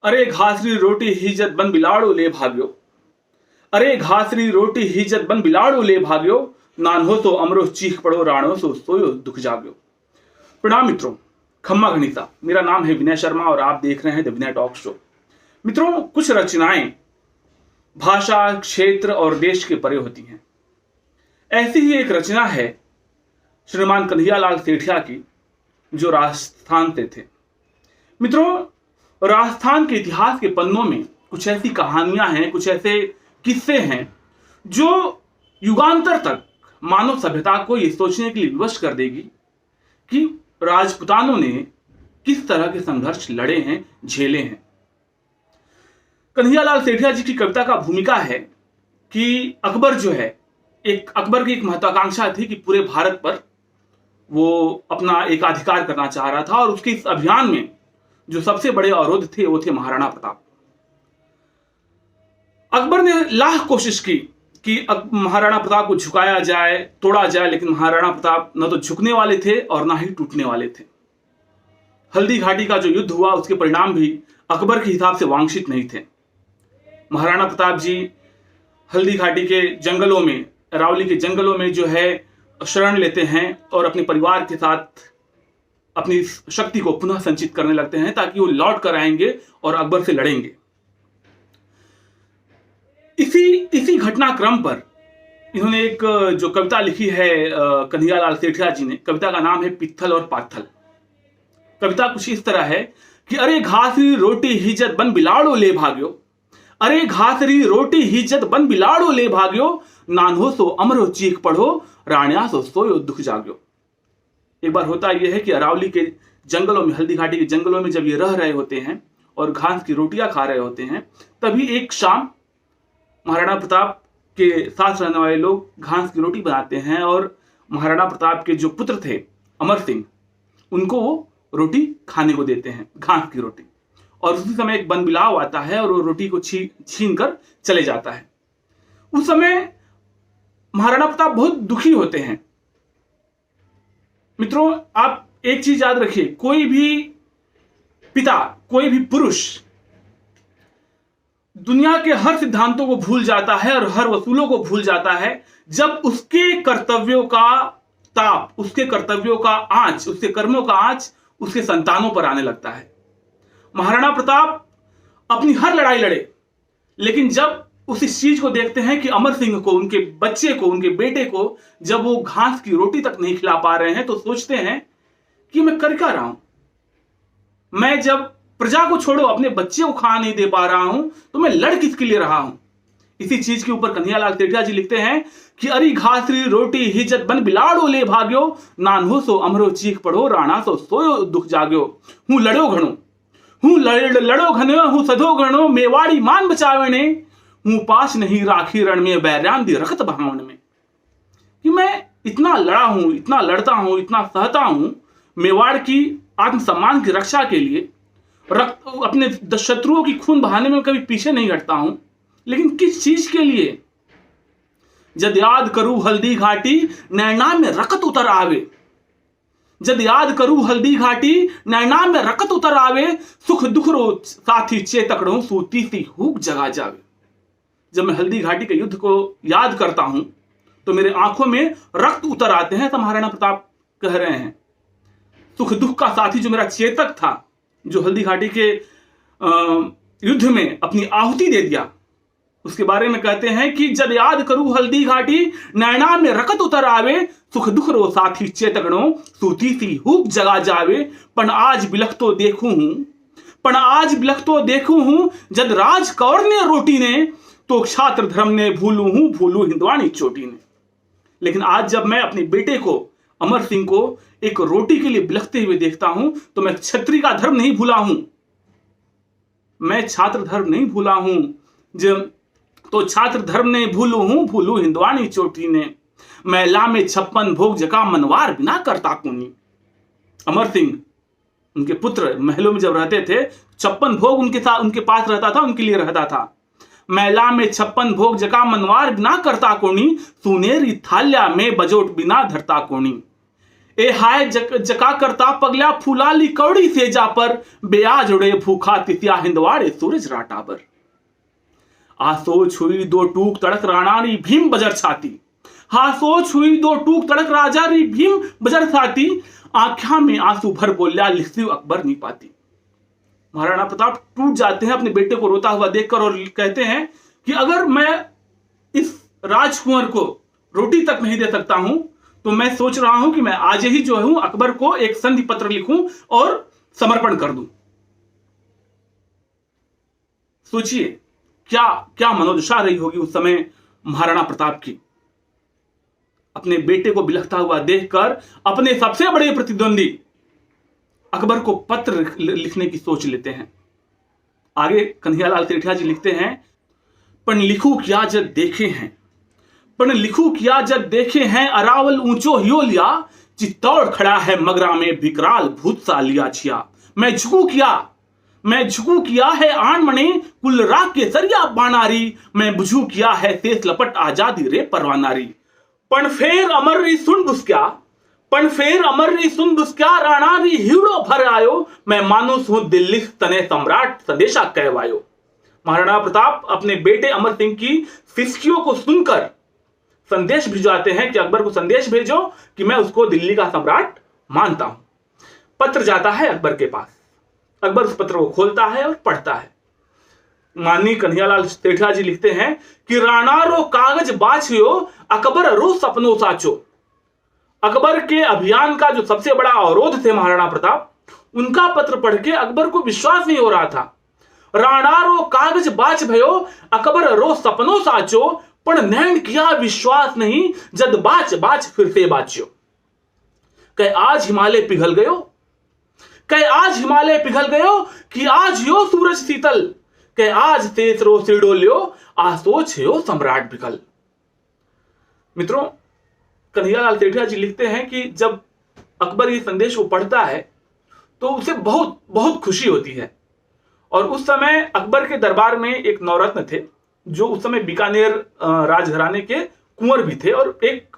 अरे घासरी रोटी हिजत बन बिलाड़ो ले भाग्यो। अरे घासरी रोटी हिजत बन बिलाड़ो ले भाग्यो। नान हो तो अमरो चीख पड़ो राणो सो सोयो दुख जाग्यो। प्रणाम मित्रों, खम्मा घनीता। मेरा नाम है विनय शर्मा और आप देख रहे हैं द विनय टॉक शो। मित्रों, कुछ रचनाएं भाषा, क्षेत्र और देश के परे होती हैं। ऐसी ही एक रचना है श्रीमान कन्हैयालाल सेठिया की, जो राजस्थान से थे। मित्रों, राजस्थान के इतिहास के पन्नों में कुछ ऐसी कहानियां हैं, कुछ ऐसे किस्से हैं जो युगांतर तक मानव सभ्यता को यह सोचने के लिए विवश कर देगी कि राजपुतानों ने किस तरह के संघर्ष लड़े हैं, झेले हैं। कन्हैयालाल सेठिया जी की कविता का भूमिका है कि अकबर जो है, अकबर की एक महत्वाकांक्षा थी कि पूरे भारत पर वो अपना एकाधिकार करना चाह रहा था, और उसके इस अभियान में जो सबसे बड़े अवरोध थे वो थे महाराणा प्रताप। अकबर ने लाख कोशिश की कि महाराणा प्रताप को झुकाया जाए, तोड़ा जाए, लेकिन महाराणा प्रताप न तो झुकने वाले थे और ना ही टूटने वाले थे। हल्दी घाटी का जो युद्ध हुआ उसके परिणाम भी अकबर के हिसाब से वांछित नहीं थे। महाराणा प्रताप जी हल्दी घाटी के जंगलों में, अरावली के जंगलों में जो है शरण लेते हैं और अपने परिवार के साथ अपनी शक्ति को पुनः संचित करने लगते हैं ताकि वो लौट कर आएंगे और अकबर से लड़ेंगे। इसी घटनाक्रम पर इन्होंने एक जो कविता लिखी है कन्हैयालाल सेठिया जी ने। कविता का नाम है पित्थल और पाथल। कविता कुछ इस तरह है कि अरे घासरी रोटी हिजत बन बिलाड़ो ले भाग्यो। अरे घासरी रोटी हिजत बन बिलाड़ो ले भाग्यो। नान हो सो अमरो चीख पढ़ो राण्या सो सोयो दुख जाग्यो। एक बार होता यह है कि अरावली के जंगलों में, हल्दी घाटी के जंगलों में जब ये रह रहे होते हैं और घास की रोटियां खा रहे होते हैं, तभी एक शाम महाराणा प्रताप के साथ रहने वाले लोग घास की रोटी बनाते हैं और महाराणा प्रताप के जो पुत्र थे अमर सिंह, उनको वो रोटी खाने को देते हैं, घास की रोटी। और उसी समय एक बनबिलाव आता है और वो रोटी को छीन कर चले जाता है। उस समय महाराणा प्रताप बहुत दुखी होते हैं। मित्रों, आप एक चीज याद रखिए, कोई भी पिता, कोई भी पुरुष दुनिया के हर सिद्धांतों को भूल जाता है और हर वसूलों को भूल जाता है जब उसके कर्तव्यों का ताप, उसके कर्तव्यों का आंच, उसके कर्मों का आंच उसके संतानों पर आने लगता है। महाराणा प्रताप अपनी हर लड़ाई लड़े, लेकिन जब उस इस चीज को देखते हैं कि अमर सिंह को, उनके बच्चे को, उनके बेटे को जब वो घास की रोटी तक नहीं खिला पा रहे हैं, तो सोचते हैं कि मैं कर क्या रहा हूं। मैं जब प्रजा को छोड़ो अपने बच्चे को खाना नहीं दे पा रहा हूं, तो मैं लड़ किसके लिए रहा हूं। इसी चीज के ऊपर कन्हैयालाल सेठिया जी लिखते हैं कि अरी घासरी रोटी हिजत बन बिलाड़ो ले भाग्यो। नान हो सो अमरो चीख पढ़ो राणा सो सोयो दुख जाग्यो। हूं लड़ो घणो, हूं लड़ो घनो, हूं सधो घणो, मेवाड़ी मान बचावे ने। हूं पास नहीं राखी रण में, बैरान दी रखत भावन में। कि मैं इतना लड़ा हूं, इतना लड़ता हूं, इतना सहता हूं मेवाड़ की आत्मसम्मान की रक्षा के लिए, अपने शत्रुओं की खून बहाने में कभी पीछे नहीं हटता हूं। लेकिन किस चीज के लिए? जद याद करूं हल्दी घाटी, नैना में रकत उतर आवे। जद याद करूं हल्दी घाटी, नैना में रकत उतर आवे। सुख दुख रो साथी चेतकड़ों, सूती सी हुक जगा जावे। जब मैं हल्दी घाटी के युद्ध को याद करता हूं तो मेरे आंखों में रक्त उतर आते हैं। तो महाराणा प्रताप कह रहे हैं, सुख दुख का साथी जो मेरा चेतक था, जो हल्दी घाटी के युद्ध में अपनी आहुति दे दिया, उसके बारे में कहते हैं कि जब याद करूं हल्दी घाटी, नैना में रकत उतर आवे। सुख दुख रो साथी चेतकड़ों, सूती सी हुक जगा जावे। पण आज बिलख तो देखूं हूं, पण आज बिलख तो देखूं हूं। जद राज कौर ने रोटी ने, तो क्षात्र धर्म ने भूलू हूं, भूलू हिंदवानी चोटी ने। लेकिन आज जब मैं अपने बेटे को, अमर सिंह को, एक रोटी के लिए बिलखते हुए देखता हूं, तो मैं क्षत्रिय का धर्म नहीं भूला हूं, मैं छात्र धर्म नहीं भूला हूं। जब तो छात्र धर्म ने भूलू हूं, भूलू हिंदवानी चोटी ने। मैला में 56 भोग जका मनवार बिना करता कुनी। अमर सिंह, उनके पुत्र महलों में जब रहते थे, 56 भोग उनके साथ, उनके पास रहता था, उनके लिए रहता था। मैला में 56 भोग जका मनवार बिना करता कोणी। सुनेरी थाल्या में बजोट बिना धरता कोणी। ए हाय जका करता पगला फुलाली कौड़ी सेजा पर बेआज उड़े भूखा तितिया हिंदवाड़े सूरज राटाबर। आसोच हुई दो टूक तड़क राणारी भीम बजर छाती, हासोच हुई दो टूक तड़क राजारी भीम बजर छाती, आंखा में आंसू भर बोलिया लिखती अकबर नहीं पाती। महाराणा प्रताप टूट जाते हैं अपने बेटे को रोता हुआ देखकर और कहते हैं कि अगर मैं इस राजकुंवर को रोटी तक नहीं दे सकता हूं तो मैं सोच रहा हूं कि मैं आज ही जो हूं अकबर को एक संधि पत्र लिखूं और समर्पण कर दूं। सोचिए क्या क्या मनोदशा रही होगी उस समय महाराणा प्रताप की। अपने बेटे को बिलखता हुआ देखकर अपने सबसे बड़े प्रतिद्वंदी अकबर को पत्र लिखने की सोच लेते हैं। आगे कन्हैयालाल सेठिया जी लिखते हैं, पण लिखू क्या जब देखे हैं, पण लिखू क्या जब देखे हैं अरावल ऊंचो हियो लिया, चित्तौड़ खड़ा है मगरा में विकराल भूत सा लिया छिया। मैं झुकू किया है आन मने कुल राग के सरिया बानारी, मैं बुझू किया है शेष लपट आजादी रे परवानारी। पण फेर अमर री सुन बुस्क्या, पण फेर अमर री सुन बुस्क्या, राणा री हीरो भर आयो, मैं मानुस हूं दिल्ली तने सम्राट संदेशा कहवायो। महाराणा प्रताप अपने बेटे अमर सिंह की फिस्कियों को सुनकर संदेश भिजवाते हैं कि अकबर को संदेश भेजो कि मैं उसको दिल्ली का सम्राट मानता हूं। पत्र जाता है अकबर के पास। अकबर उस पत्र को खोलता है और पढ़ता है। माननीय कन्हैयालाल सेठिया जी लिखते हैं कि राणा रो कागज बाछियो, अकबर रो सपनो साचो। अकबर के अभियान का जो सबसे बड़ा अवरोध थे महाराणा प्रताप, उनका पत्र पढ़ के अकबर को विश्वास नहीं हो रहा था। राणा रो कागज बाछ भयो, अकबर रो सपनो साचो, पण नैन किया विश्वास नहीं, जद बाच बाच फिर से बाच्यो। कहे आज हिमालय पिघल गयो, कहे आज हिमालय पिघल गयो, कि आज यो सूरज शीतल, कहे आज तेस रो सिड़ो लियो, आसोच यो सम्राट बिकल। मित्रों, कन्हैयालाल सेठिया जी लिखते हैं कि जब अकबर ये संदेश को पढ़ता है तो उसे बहुत बहुत खुशी होती है। और उस समय अकबर के दरबार में एक नवरत्न थे जो उस समय बीकानेर राजघराने के कुंवर भी थे और एक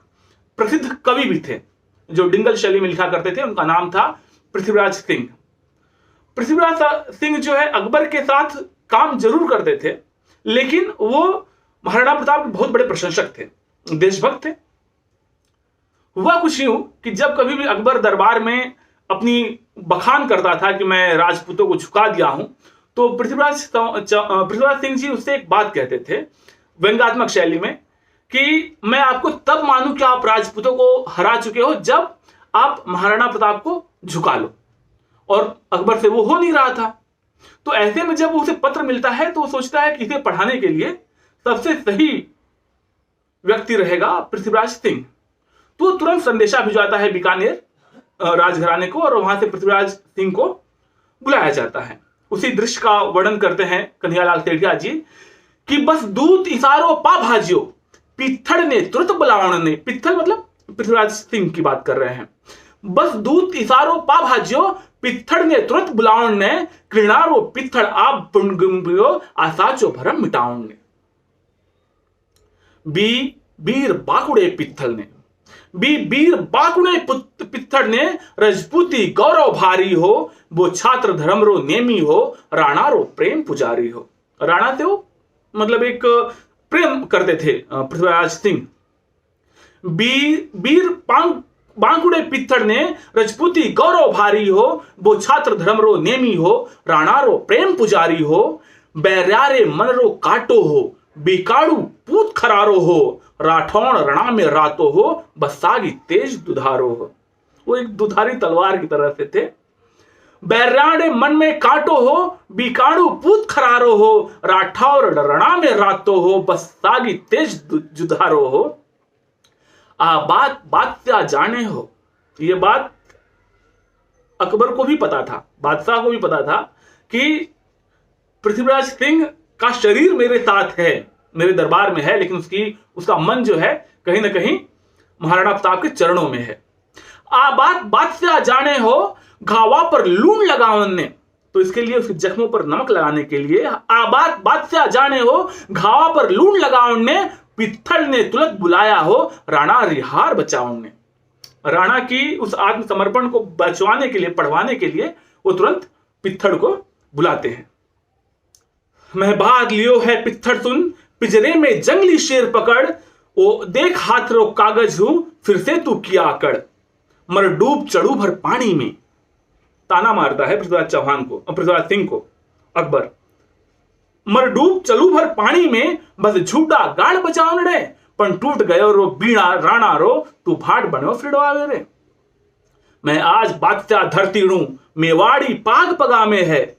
प्रसिद्ध कवि भी थे जो डिंगल शैली में लिखा करते थे। उनका नाम था पृथ्वीराज सिंह। पृथ्वीराज सिंह जो है अकबर के साथ काम जरूर करते थे, लेकिन वो महाराणा प्रताप के बहुत बड़े प्रशंसक थे, देशभक्त थे। हुआ कुछ यूं कि जब कभी भी अकबर दरबार में अपनी बखान करता था कि मैं राजपूतों को झुका दिया हूं, तो पृथ्वीराज सिंह जी उससे एक बात कहते थे व्यंग्यात्मक शैली में कि मैं आपको तब मानूं कि आप राजपूतों को हरा चुके हो जब आप महाराणा प्रताप को झुका लो। और अकबर से वो हो नहीं रहा था। तो ऐसे में जब उसे पत्र मिलता है तो वो सोचता है कि इसे पढ़ाने के लिए सबसे सही व्यक्ति रहेगा पृथ्वीराज सिंह। तो तुरंत संदेशा भिजवाता है बीकानेर राजघराने को और वहां से पृथ्वीराज सिंह को बुलाया जाता है। उसी दृश्य का वर्णन करते हैं कन्हैयालाल सेठिया जी कि बस दूत इशारो पा भाजियो, पित्थड़ ने तुरंत बुलावण ने, पित्थल मतलब पृथ्वीराज सिंह की बात कर रहे हैं, बस दूत इशारो पा भाजियो, पित्थड़ ने तुरंत बुलावण ने, कृणारो पित्थड़ आप पुण्यो आसाचो भरम मिटावण ने। बीर बाकुड़े पित्थल ने, बीर बाकुड़े पित्थड़ ने, रजपूती गौरव भारी हो, वो छात्र धर्म रो नेमी हो, राणा रो प्रेम पुजारी हो। राणा से वो मतलब एक प्रेम करते थे पृथ्वीराज सिंह। बीर बांकुड़े पित्थड़ ने, रजपूती गौरव भारी हो, वो छात्र धर्म रो नेमी हो, राणा रो प्रेम पुजारी हो, बैरारे मन रो काटो हो, बिकाड़ू पूत खरारो हो, राठौण रणा में रातो हो, बसागी तेज दुधारो हो। वो एक दुधारी तलवार की तरह से थे। बैराड़े मन में काटो हो, बिकाड़ू पूत खरारो हो, राठौर रणा में रातो हो, बसागी तेज दुधारो हो। बात क्या जाने हो। ये बात अकबर को भी पता था, बादशाह को भी पता था कि पृथ्वीराज सिंह का शरीर मेरे साथ है, मेरे दरबार में है, लेकिन उसका मन जो है कहीं ना कहीं महाराणा प्रताप के चरणों में है। बात से जाने हो, घावा पर लून लगावन ने, तो इसके लिए उसके जख्मों पर नमक लगाने के लिए बात से जाने हो, घावा पर लून लगावन ने, पित्थल ने तुरंत बुलाया हो, राणा रिहार बचावन ने। राणा की उस आत्मसमर्पण को बचवाने के लिए, पढ़वाने के लिए वो तुरंत पित्थड़ को बुलाते हैं। मैं बाग लियो है पित्थड़ सुन, पिंजरे में जंगली शेर पकड़, ओ देख हाथ रो कागज हूं, फिर से तू किया अकड़, मर डूब चढ़ू भर पानी में। ताना मारता है पृथ्वीराज सिंह को अकबर। मर डूब चलू भर पानी में, बस झूठा गाड़ बचाओ रे, पण टूट गयो रो बीड़ा राणा रो, तू भाट बनो फिरवावे रे। मैं आज बादशाह धरती रू, मेवाड़ी पाग पगा में है।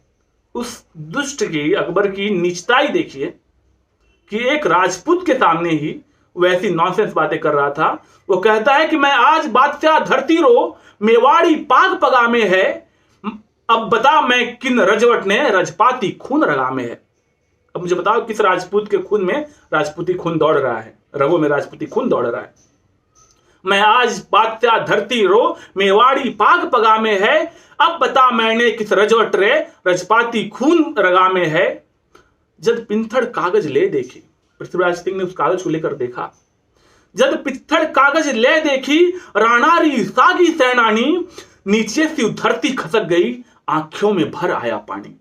उस दुष्ट की, अकबर की नीचताई देखिए कि एक राजपूत के सामने ही वैसी नॉनसेंस बातें कर रहा था। वो कहता है कि मैं आज बादशाह धरती रो, मेवाड़ी पाग पगा में है, अब बता मैं किन रजवट ने रजपाती खून रगा में है। अब मुझे बताओ किस राजपूत के खून में राजपूती खून दौड़ रहा है, रगों में राजपूती खून दौड़ रहा है। मैं आज बादशाह धरती रो, मेवाड़ी पाग पगा में है, अब बता मैंने किस रजवट रे रजपाती खून रगा में है। जब पित्थड़ कागज ले देखी, पृथ्वीराज सिंह ने उस कागज को लेकर देखा, जब पित्थड़ कागज ले देखी, राणारी सागी सेनानी, नीचे से धरती खसक गई, आंखों में भर आया पानी।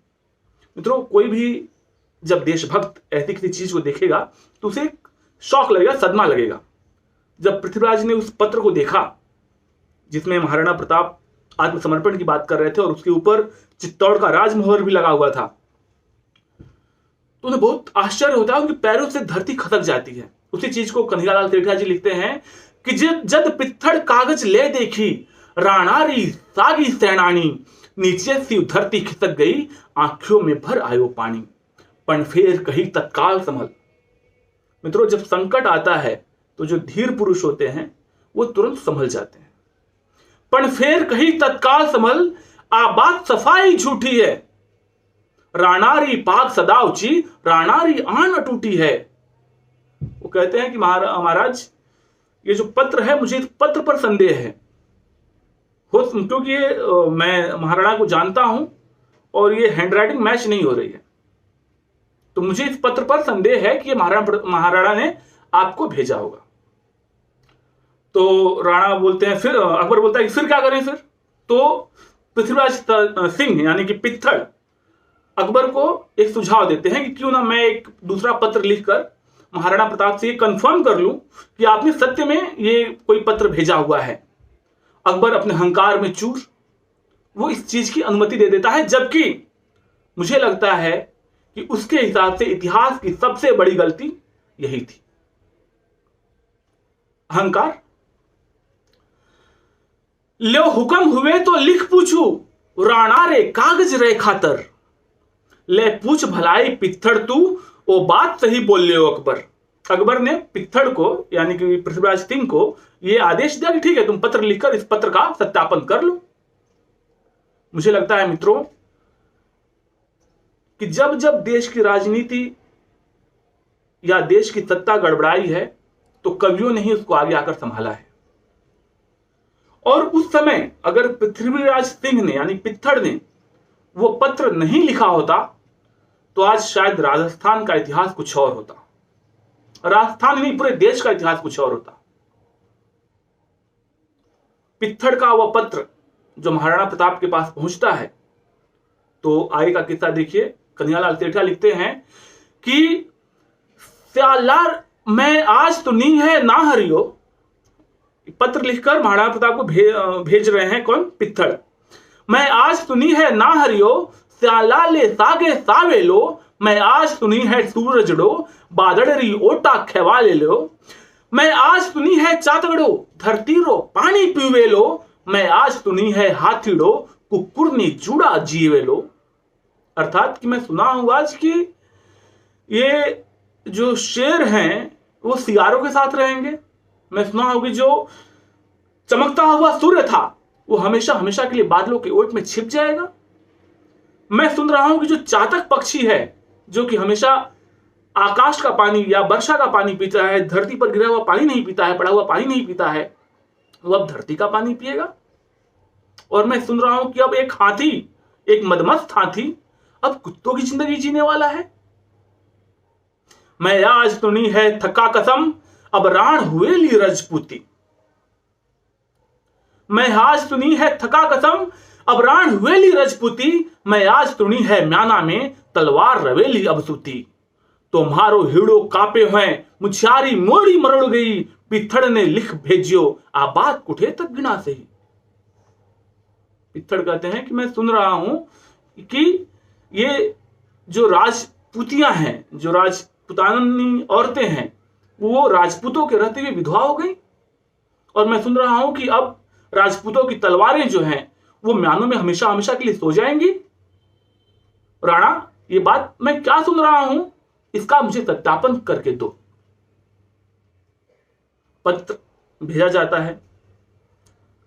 मित्रों, कोई भी जब देशभक्त ऐसी किसी चीज को देखेगा तो उसे शौक लगेगा, सदमा लगेगा। जब पृथ्वीराज ने उस पत्र को देखा जिसमें महाराणा प्रताप आत्मसमर्पण की बात कर रहे थे और उसके ऊपर चित्तौड़ का राजमोहर भी लगा हुआ था, तो उन्हें बहुत आश्चर्य होता है, उनके पैरों से धरती खसक जाती है। उसी चीज को कन्हैयालाल सेठिया जी लिखते हैं कि जब पित्थड़ कागज ले देखी, राणारी सागी सेनानी, नीचे सी धरती खिसक गई, आंखों में भर आयो पानी, पण फेर कही तत्काल संभल। मित्रों, जब संकट आता है तो जो धीर पुरुष होते हैं वो तुरंत संभल जाते हैं। पण फेर कही तत्काल संभल, आ बात सफाई झूठी है, राणारी पाग सदा ऊंची, राणारी आन अटूटी है। वो कहते हैं कि महाराज, ये जो पत्र है, मुझे इस पत्र पर संदेह है, क्योंकि ये मैं महाराणा को जानता हूं और ये हैंडराइटिंग मैच नहीं हो रही है, तो मुझे इस पत्र पर संदेह है कि ये महाराणा ने आपको भेजा होगा। तो राणा बोलते हैं, फिर अकबर बोलता है कि फिर क्या करें फिर। तो पृथ्वीराज सिंह यानी कि पित्थड़ अकबर को एक सुझाव देते हैं कि क्यों ना मैं एक दूसरा पत्र लिखकर महाराणा प्रताप से कंफर्म कर लूं कि आपने सत्य में ये कोई पत्र भेजा हुआ है। अकबर अपने हंकार में चूर वो इस चीज की अनुमति दे देता है, जबकि मुझे लगता है कि उसके हिसाब से इतिहास की सबसे बड़ी गलती यही थी, अहंकार। लो हुक्म हुए तो लिख पूछू, राणा रे कागज रे खातर, ले पूछ भलाई पित्थड़ तू, वो बात सही बोल ले अकबर। अकबर ने पित्थड़ को यानी कि पृथ्वीराज सिंह को यह आदेश दिया कि ठीक है, तुम पत्र लिखकर इस पत्र का सत्यापन कर लो। मुझे लगता है मित्रों कि जब जब देश की राजनीति या देश की सत्ता गड़बड़ाई है तो कवियों ने ही उसको आगे आकर संभाला है। और उस समय अगर पृथ्वीराज सिंह ने यानी पित्थड़ ने वो पत्र नहीं लिखा होता तो आज शायद राजस्थान का इतिहास कुछ और होता, राजस्थान नहीं पूरे देश का इतिहास कुछ और होता। पित्थड़ का वह पत्र जो महाराणा प्रताप के पास पहुंचता है, तो आगे का किस्सा देखिए। कन्हैयालाल सेठिया लिखते हैं कि स्यालार मैं आज तो नहीं है ना हरियो, पत्र लिखकर महाराणा प्रताप को भेज रहे हैं कौन, पित्थड़। मैं आज सुनी है ना हरियो, स्यालाले सागे सावेलो, मैं आज सुनी है सूरजड़ो, बादड़री ओटा खेवा ले लो, मैं आज सुनी है चातगड़ो, धरती रो पानी पीवे लो, मैं आज सुनी है हाथीड़ो, कुकुरनी जुड़ा जीवे लो। अर्थात कि मैं सुना हूं आज कि ये जो शेर हैं वो सियारों के साथ रहेंगे। मैं सुना हूं कि जो चमकता हुआ सूर्य था वो हमेशा हमेशा के लिए बादलों के ओट में छिप जाएगा। मैं सुन रहा हूं कि जो चातक पक्षी है जो कि हमेशा आकाश का पानी या वर्षा का पानी पीता है, धरती पर गिरा हुआ पानी नहीं पीता है, पड़ा हुआ पानी नहीं पीता है, वो अब धरती का पानी पिएगा। और मैं सुन रहा हूं कि अब एक हाथी, एक मदमस्त हाथी अब कुत्तों की जिंदगी जीने वाला है। मैं आज सुनी है थका कसम, अब राण हुए ली रजपूती। मैं आज सुनी है थका कसम, अब राण हुएली रजपूती, मैं आज सुनी है म्याना में तलवार रवेली अब सूती। तुम्हारो हिड़ो कापे हैं, मुछियारी मोड़ी मरड़ गई, पिथड़ ने लिख भेजियो आ बात कुठे तक गिना सही। पिथड़ कहते हैं कि मैं सुन रहा हूं कि ये जो राजपूतियां हैं, जो राजपुतानी औरतें हैं, वो राजपूतों के रहते हुए विधवा हो गई, और मैं सुन रहा हूं कि अब राजपूतों की तलवारें जो हैं वो म्यानों में हमेशा हमेशा के लिए सो जाएंगी। राणा, ये बात मैं क्या सुन रहा हूं, इसका मुझे सत्यापन करके दो। पत्र भेजा जाता है,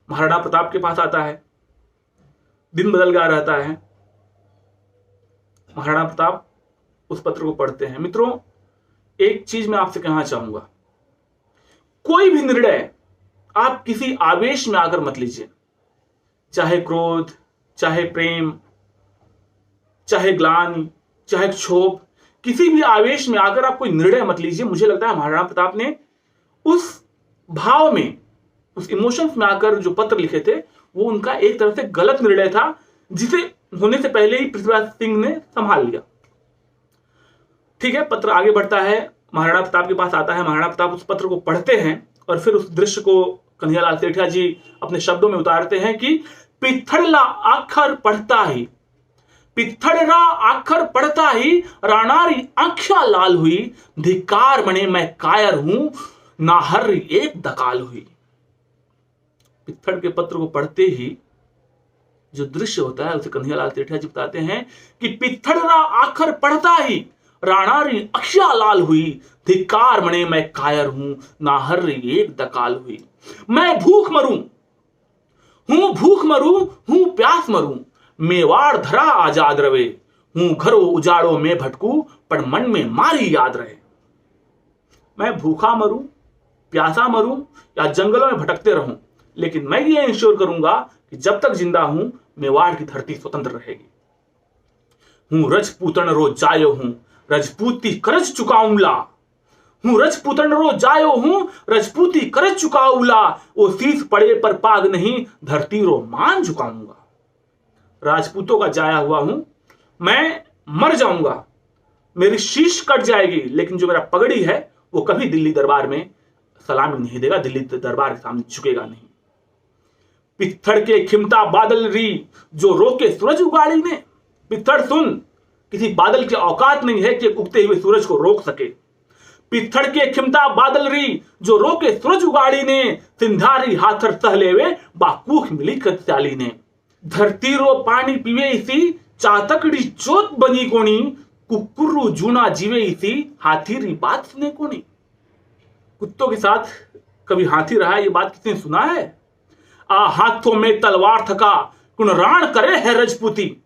महाराणा प्रताप के पास आता है, दिन बदल गया रहता है। महाराणा प्रताप उस पत्र को पढ़ते हैं। मित्रों, एक चीज मैं आपसे कहना चाहूंगा, कोई भी निर्णय आप किसी आवेश में आकर मत लीजिए, चाहे क्रोध, चाहे प्रेम, चाहे ग्लानि, चाहे क्षोभ, किसी भी आवेश में आकर आप कोई निर्णय मत लीजिए। मुझे लगता है महाराणा प्रताप ने उस भाव में, उस इमोशंस में आकर जो पत्र लिखे थे वो उनका एक तरह से गलत निर्णय था, जिसे होने से पहले ही पृथ्वीराज सिंह ने संभाल लिया। ठीक है, पत्र आगे बढ़ता है, महाराणा प्रताप के पास आता है। महाराणा प्रताप उस पत्र को पढ़ते हैं और फिर उस दृश्य को कन्हैयालाल सेठिया जी अपने शब्दों में उतारते हैं कि पिथड़ला आखर पढ़ता ही, पिथड़रा आखर पढ़ता ही, राणारी आंखियां लाल हुई, धिकार मने मैं कायर हूं, नाहर एक दकाल हुई। पिथड़ के पत्र को पढ़ते ही जो दृश्य होता है उसे कन्हैयालाल सेठिया जी बताते हैं कि पिथड़रा आखर पढ़ता ही, राणारी अखियां लाल हुई, धिकार मने मैं कायर हूं, नाहर एक दकाल हुई। मैं भूख मरूं हूं प्यास मरूं, मेवाड़ धरा आजाद रवे, हूं घरों उजाड़ों में भटकू, पर मन में मारी याद रहे। मैं भूखा मरूं, प्यासा मरूं या जंगलों में भटकते रहूं, लेकिन मैं ये इंश्योर करूंगा कि जब तक जिंदा हूं मेवाड़ की धरती स्वतंत्र रहेगी। हूं रजपूतन रो जायो हूं, रजपूती करज चुकाऊंला, हूं रजपूतन रो जायो हूं, रजपूती करज चुकाऊला, वो शीश पड़े पर पाग नहीं, धरती रो मान झुकाऊंगा। राजपूतों का जाया हुआ हूं, मैं मर जाऊंगा, मेरी शीश कट जाएगी, लेकिन जो मेरा पगड़ी है वो कभी दिल्ली दरबार में सलामी नहीं देगा, दिल्ली दरबार के सामने झुकेगा नहीं। पिथड़ के खिमता बादल री, जो रोके सूरज उगाड़ी ने। पिथड़ सुन, किसी बादल की औकात नहीं है कि उगते हुए सूरज को रोक सके। पिथड़ के खिमता बादल री, जो रोके सूरज उगाड़ी ने, सिंधारी हाथर सहलेवे, बाकूख मिली कत्याली ने। धरती रो पानी पीवे इसी, चातकड़ी चोत बनी कोनी, कुकुरु जूना जीवे इसी, हाथी री बात सुने कोनी। कुत्तों के साथ कभी हाथी रहा, ये बात किसने सुना है? आ हाथों में तलवार थका, कुन राण करे है रजपूती।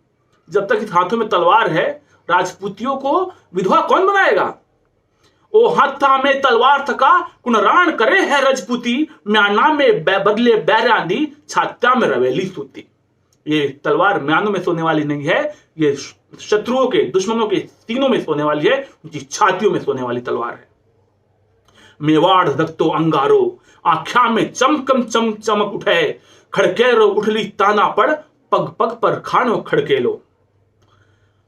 जब तक इस हाथों में तलवार है, राजपूतियों को विधवा कौन बनाएगा? ओ हाथा में तलवार थका, कुन राण करे है रजपूती, म्याना में बदले बैरांदी, छात्या में रवेली सूती। ये तलवार म्यानों में सोने वाली नहीं है, ये शत्रुओं के, दुश्मनों के सीनों में सोने वाली है, उनकी छातियों में सोने वाली तलवार है। मेवाड़ दक्तो अंगारो, आख्या में चमकम चमक उठे, खड़केरो उठली ताना पड़, पग पग पर खानो खड़केलो।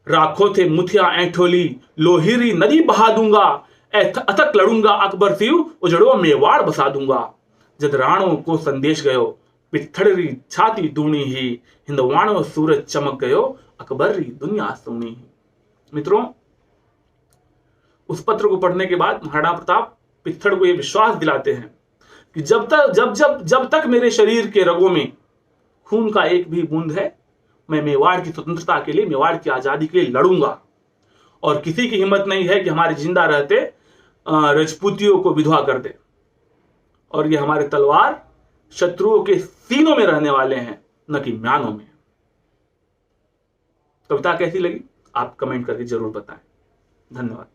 राखो थे मुथिया ऐठोली, लोहिरी नदी बहा दूंगा, अथक लड़ूंगा अकबर सिव, उजड़ो मेवाड़ बसा दूंगा। जद राणों को संदेश गयो, पिथड़री छाती दूनी ही, हिंदवाणों सूरज चमक गयो, अकबर री दुनिया सोनी ही। मित्रों, उस पत्र को पढ़ने के बाद महाराणा प्रताप पिथड़ को यह विश्वास दिलाते हैं कि जब तक मेरे शरीर के रगों में खून का एक भी बूंद है, मैं मेवाड़ की स्वतंत्रता के लिए, मेवाड़ की आजादी के लिए लड़ूंगा। और किसी की हिम्मत नहीं है कि हमारे जिंदा रहते राजपूतियों को विधवा कर दे। और ये हमारे तलवार शत्रुओं के सीनों में रहने वाले हैं, न कि म्यानों में। कविता कैसी लगी आप कमेंट करके जरूर बताएं। धन्यवाद।